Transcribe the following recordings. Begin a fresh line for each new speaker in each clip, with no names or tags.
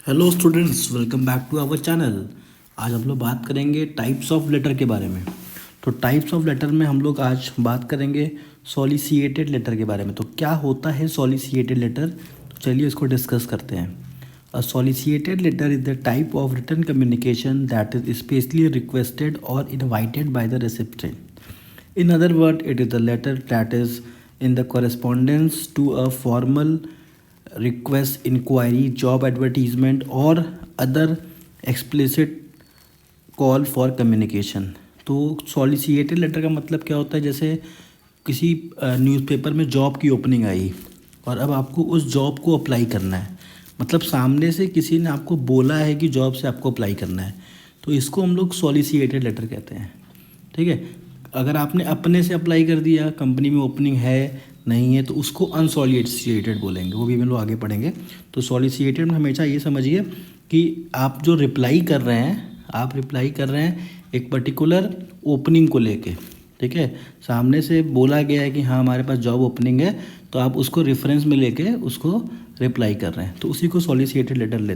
Hello students, welcome back to our channel. आज हम लोग बात करेंगे टाइप्स ऑफ लेटर के बारे में। तो टाइप्स ऑफ लेटर में हम लोग आज बात करेंगे सॉलिसिएटेड लेटर के बारे में। तो क्या होता है सॉलिसिएटेड लेटर? तो चलिए इसको डिस्कस करते हैं। A solicited letter is the type of written communication that is specially requested और invited by the recipient. In other words, it is the letter that is in the correspondence to a formal request, inquiry, job advertisement, or other explicit call for communication. तो सॉलिसिएटेड letter का मतलब क्या होता है? जैसे किसी newspaper में job की ओपनिंग आई और अब आपको उस जॉब को अप्लाई करना है। मतलब सामने से किसी ने आपको बोला है कि जॉब से आपको अप्लाई करना है, तो इसको हम लोग सॉलिसिएटेड लेटर कहते हैं। ठीक है। अगर आपने अपने से अप्लाई कर दिया, कंपनी में ओपनिंग है नहीं है, तो उसको अनसॉलिसिएटेड बोलेंगे। वो भी हम लोग आगे पढ़ेंगे। तो सॉलिसिएटेड में हमेशा ये समझिए कि आप जो रिप्लाई कर रहे हैं, आप रिप्लाई कर रहे हैं एक पर्टिकुलर ओपनिंग को लेके। ठीक है। सामने से बोला गया है कि हाँ हमारे पास जॉब ओपनिंग है, तो आप उसको रेफरेंस में लेके उसको रिप्लाई कर रहे हैं, तो उसी को सॉलिसिएटेड लेटर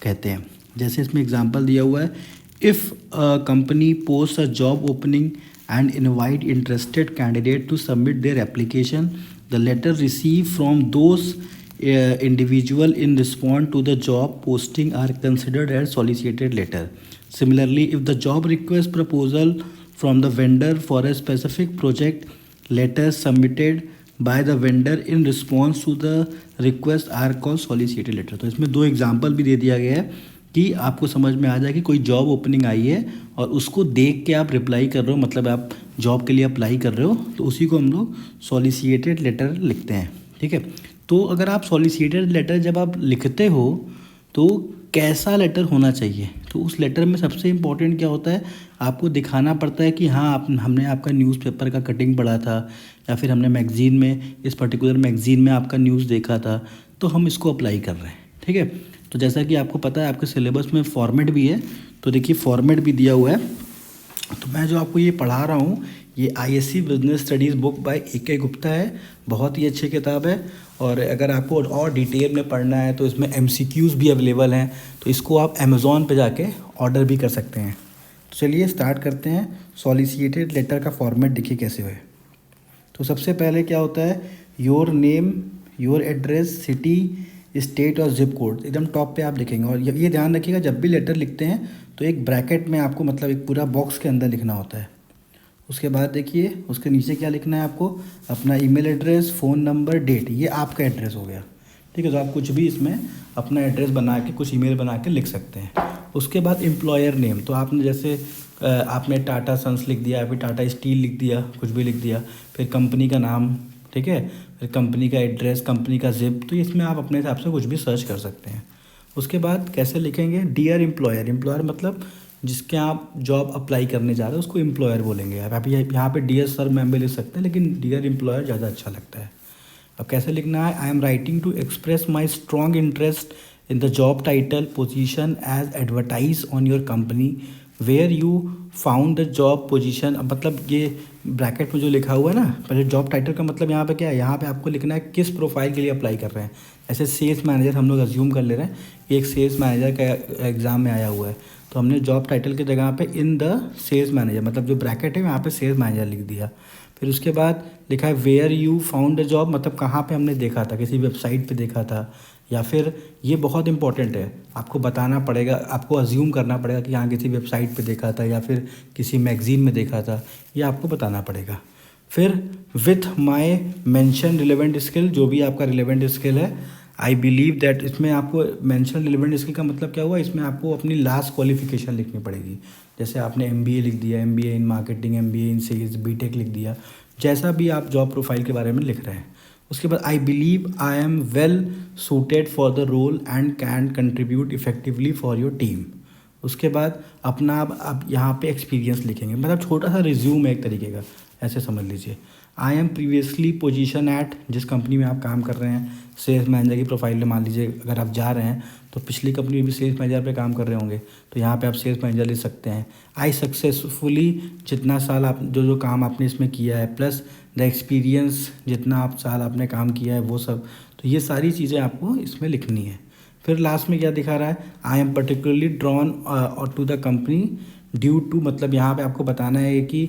कहते हैं। जैसे इसमें एग्जांपल दिया हुआ है, if a company post a job opening and invite interested candidate to submit their application, the letter received from those individual in response to the job posting are considered as solicited letter. Similarly, if the job request proposal from the vendor for a specific project, letters submitted by the vendor in response to the request are called solicited letter. तो इसमें दो example भी दे दिया गया है कि आपको समझ में आ जाए कि कोई जॉब ओपनिंग आई है और उसको देख के आप रिप्लाई कर रहे हो, मतलब आप जॉब के लिए अप्लाई कर रहे हो, तो उसी को हम लोग सॉलिसिएटेड लेटर लिखते हैं। ठीक है। तो अगर आप सॉलिसिएटेड लेटर जब आप लिखते हो तो कैसा लेटर होना चाहिए? तो उस लेटर में सबसे इम्पोर्टेंट क्या होता है, आपको दिखाना पड़ता है कि हाँ हमने आपका न्यूज़पेपर का कटिंग पढ़ा था, या फिर हमने मैगज़ीन में, इस पर्टिकुलर मैगज़ीन में आपका न्यूज़ देखा था, तो हम इसको अप्लाई कर रहे हैं। ठीक है। तो जैसा कि आपको पता है आपके सिलेबस में फॉर्मेट भी है, तो देखिए फॉर्मेट भी दिया हुआ है। तो मैं जो आपको ये पढ़ा रहा हूँ, ये ISC business studies book by A K. Gupta है। बहुत ही अच्छी किताब है, और अगर आपको और डिटेल में पढ़ना है तो इसमें एमसीक्यूज़ भी अवेलेबल हैं, तो इसको आप अमेज़ॉन पे जाके ऑर्डर भी कर सकते हैं। तो चलिए स्टार्ट करते हैं। सॉलिसिएटेड लेटर का फॉर्मेट देखिए कैसे है। तो सबसे पहले क्या होता है, your name, your address, city, state और जिप कोड एकदम टॉप पे आप लिखेंगे। और ये ध्यान रखिएगा, जब भी लेटर लिखते हैं तो एक ब्रैकेट में आपको, मतलब एक पूरा बॉक्स के अंदर लिखना होता है। उसके बाद देखिए उसके नीचे क्या लिखना है आपको, अपना email address, phone number, date, ये आपका एड्रेस हो गया। ठीक है। तो आप कुछ भी इसमें अपना एड्रेस बना के, कुछ ईमेल बना के लिख सकते हैं। उसके बाद एम्प्लॉयर नेम, तो आपने जैसे आपने टाटा सन्स लिख दिया, फिर टाटा स्टील लिख दिया, कुछ भी लिख दिया, फिर कंपनी का नाम, ठीक है, फिर कंपनी का एड्रेस, कंपनी का जिप, तो इसमें आप अपने हिसाब से कुछ भी सर्च कर सकते हैं। उसके बाद कैसे लिखेंगे, डियर एम्प्लॉयर, एम्प्लॉयर मतलब जिसके आप जॉब अप्लाई करने जा रहे हो उसको एम्प्लॉयर बोलेंगे। आप यहाँ पे डियर सर मैम भी लिख सकते हैं, लेकिन डियर एम्प्लॉयर ज़्यादा अच्छा लगता है। अब कैसे लिखना है, I am writing to express my strong interest in the job title position as advertise on your company where you found the job position. अब मतलब ये ब्रैकेट में जो लिखा हुआ है ना, पहले जॉब टाइटल का मतलब यहाँ पे क्या है, यहाँ पे आपको लिखना है किस प्रोफाइल के लिए अप्लाई कर रहे हैं। ऐसे सेल्स मैनेजर हम लोग अज्यूम कर ले रहे हैं कि एक सेल्स मैनेजर का एग्ज़ाम में आया हुआ है, तो हमने जॉब टाइटल की जगह पे इन द सेल्स मैनेजर, मतलब जो ब्रैकेट है वहाँ पे सेल्स मैनेजर लिख दिया। फिर उसके बाद लिखा है where you found the job, मतलब कहाँ पे हमने देखा था, किसी वेबसाइट पे देखा था, या फिर ये बहुत इंपॉर्टेंट है, आपको बताना पड़ेगा, आपको अज्यूम करना पड़ेगा कि यहाँ किसी वेबसाइट पे देखा था या फिर किसी मैगज़ीन में देखा था, ये आपको बताना पड़ेगा। फिर with my mention relevant skill, जो भी आपका रिलेवेंट स्किल है, आई बिलीव दैट, इसमें आपको मेंशन रिलेवेंट स्किल का मतलब क्या हुआ, इसमें आपको अपनी लास्ट क्वालिफिकेशन लिखनी पड़ेगी। जैसे आपने एमबीए लिख दिया, MBA in marketing, MBA in sales, BTech लिख दिया, जैसा भी आप जॉब प्रोफाइल के बारे में लिख रहे हैं। उसके बाद I believe I am well suited for the role and can contribute effectively for your team. उसके बाद अपना आप यहाँ पे एक्सपीरियंस लिखेंगे, मतलब छोटा सा रिज्यूम है एक तरीके का, ऐसे समझ लीजिए। I am previously position at, जिस कंपनी में आप काम कर रहे हैं, सेल्स मैनेजर की प्रोफाइल में मान लीजिए अगर आप जा रहे हैं तो पिछली कंपनी में भी सेल्स मैनेजर पे काम कर रहे होंगे, तो यहाँ पे आप सेल्स मैनेजर लिख सकते हैं। आई सक्सेसफुली, जितना साल आप जो काम आपने इसमें किया है, प्लस द एक्सपीरियंस, जितना आप साल आपने काम किया है वो सब, तो ये सारी चीज़ें आपको इसमें लिखनी है। फिर लास्ट में क्या दिखा रहा है, I am particularly drawn to the company due to, मतलब यहाँ पे आपको बताना है कि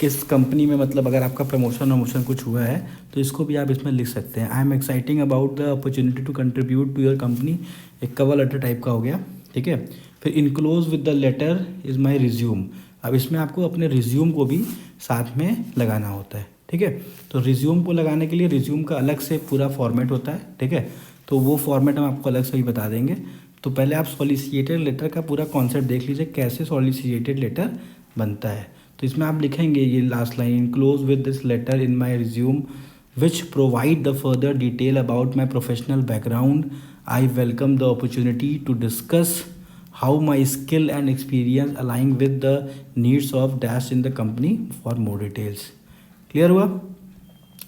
किस कंपनी में, मतलब अगर आपका प्रमोशन कुछ हुआ है तो इसको भी आप इसमें लिख सकते हैं। I am exciting about the opportunity to contribute to your company, एक कवर लेटर टाइप का हो गया, ठीक है। फिर enclose with the letter is my resume, अब इसमें आपको अपने रिज्यूम को भी साथ में लगाना होता है, ठीक है। तो रिज्यूम को लगाने के लिए रिज्यूम का अलग से पूरा फॉर्मेट होता है, ठीक है। तो वो फॉर्मेट हम आपको अलग से ही बता देंगे। तो पहले आप सॉलिसिटेटेड लेटर का पूरा कॉन्सेप्ट देख लीजिए, कैसे सॉलिसिटेटेड लेटर बनता है। तो इसमें आप लिखेंगे ये last line, enclose with this letter in my resume which provide the further detail about my professional background, I welcome the opportunity to discuss how my skill and experience align with the needs of dash in the company for more details. Clear हुआ?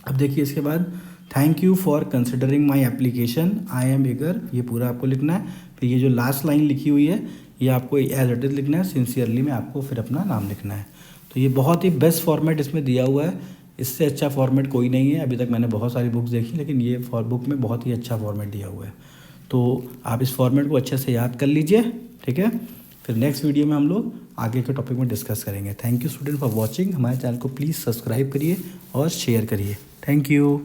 अब देखिए इसके बाद, thank you for considering my application, I am eager, ये पूरा आपको लिखना है। फिर ये जो लास्ट लाइन लिखी हुई है ये आपको एज इट इज़ लिखना है, सिंसियरली में आपको फिर अपना नाम लिखना है। तो ये बहुत ही बेस्ट फॉर्मेट इसमें दिया हुआ है, इससे अच्छा फॉर्मेट कोई नहीं है। अभी तक मैंने बहुत सारी बुक्स देखी, लेकिन ये बुक में बहुत ही अच्छा फॉर्मेट दिया हुआ है। तो आप इस फॉर्मेट को अच्छे से याद कर लीजिए, ठीक है। फिर नेक्स्ट वीडियो में हम लोग आगे के टॉपिक में डिस्कस करेंगे। Thank you student for watching. हमारे चैनल को प्लीज़ सब्सक्राइब करिए और शेयर करिए। Thank you.